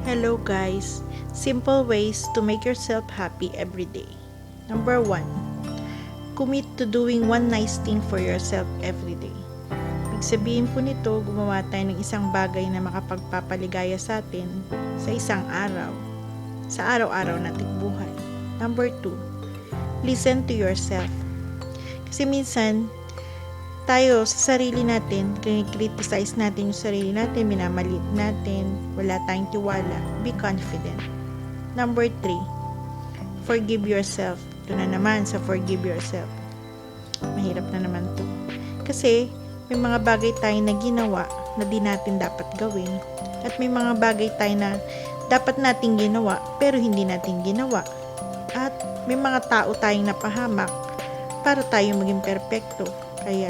Hello guys, simple ways to make yourself happy every day. Number 1, commit to doing one nice thing for yourself every day. Ibig sabihin po nito, gumawa tayo ng isang bagay na makapagpapaligaya sa atin sa isang araw, sa araw-araw nating buhay. Number 2, listen to yourself. Kasi minsan, tayo sa sarili natin, criticize natin yung sarili natin, minamalit natin, wala tayong tiwala. Be confident. Number 3, forgive yourself. Ito na naman sa forgive yourself. Mahirap na naman to. Kasi may mga bagay tayo na ginawa na di natin dapat gawin. At may mga bagay tayo na dapat nating ginawa pero hindi natin ginawa. At may mga tao tayong napahamak para tayo maging perpekto. Kaya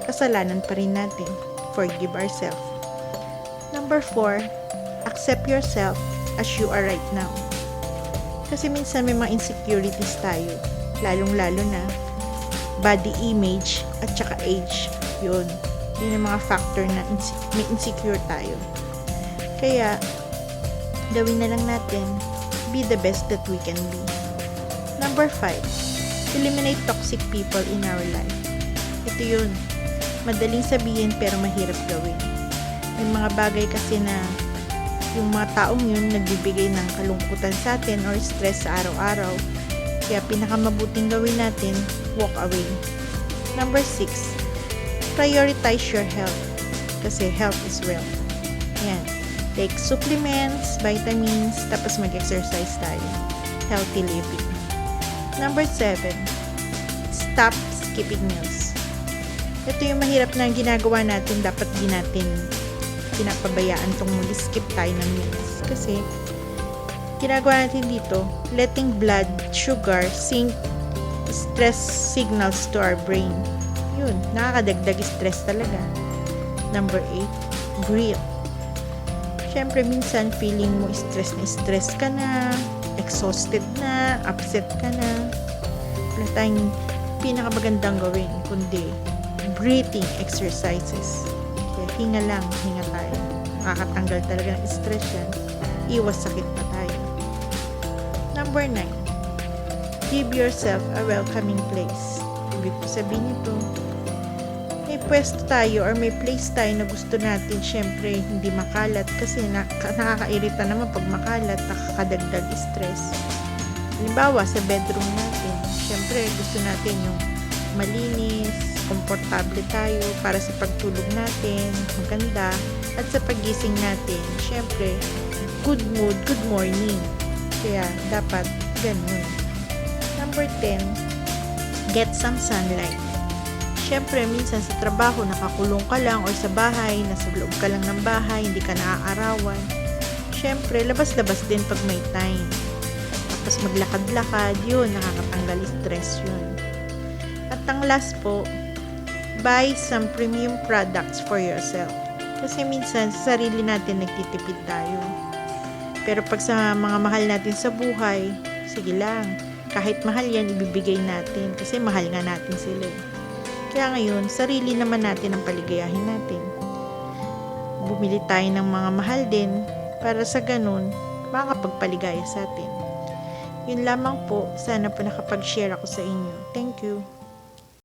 kasalanan pa rin natin. Forgive ourselves. Number 4, accept yourself as you are right now. Kasi minsan may mga insecurities tayo, lalong-lalo na body image at saka age. Yun yung mga factor na may insecure tayo. Kaya gawin na lang natin, be the best that we can be. Number 5, eliminate toxic people in our life. Ito yun, madaling sabihin pero mahirap gawin. May mga bagay kasi na yung mga taong yun nagbibigay ng kalungkutan sa atin or stress sa araw-araw. Kaya pinakamabuting gawin natin, walk away. Number 6, prioritize your health. Kasi health is wealth. Yan. Take supplements, vitamins, tapos mag-exercise tayo. Healthy living. Number 7, stop skipping meals. Ito yung mahirap na ginagawa natin, dapat di natin pinapabayaan tong mag-skip tayo ng meals. Kasi, ginagawa natin dito, letting blood, sugar, sink stress signals to our brain. Yun, nakakadagdag stress talaga. Number 8, breathe. Siyempre, minsan feeling mo stress ka na, exhausted na, upset ka na. Wala tayong pinakamagandang gawin, kundi breathing exercises. Kaya hinga lang, hinga tayo. Makakatanggal talaga ng stress yan. Iwas sakit pa tayo. Number 9, give yourself a welcoming place. Ibig ko sabihin nito, may pwesto tayo or may place tayo na gusto natin, syempre hindi makalat kasi nakakairita naman pag makalat, nakakadagdag stress. Halimbawa sa bedroom natin, syempre gusto natin yung malinis, komportable tayo para sa pagtulog natin, maganda, at sa pagising natin, syempre good mood, good morning. Kaya dapat ganun. Number 10, get some sunlight. Syempre, minsan sa trabaho, nakakulong ka lang or sa bahay, nasa loob ka lang ng bahay, hindi ka naaarawan. Syempre, labas-labas din pag may time. Tapos maglakad-lakad, yun, nakakatanggal stress yun. At ang last po, buy some premium products for yourself. Kasi minsan, sa sarili natin nagtitipid tayo. Pero pag sa mga mahal natin sa buhay, sige lang, kahit mahal yan, ibibigay natin. Kasi mahal nga natin sila. Kaya ngayon, sarili naman natin ang paligayahin natin. Bumili tayo ng mga mahal din para sa ganun, makakapagpaligaya sa atin. Yun lamang po, sana po nakapag-share ako sa inyo. Thank you.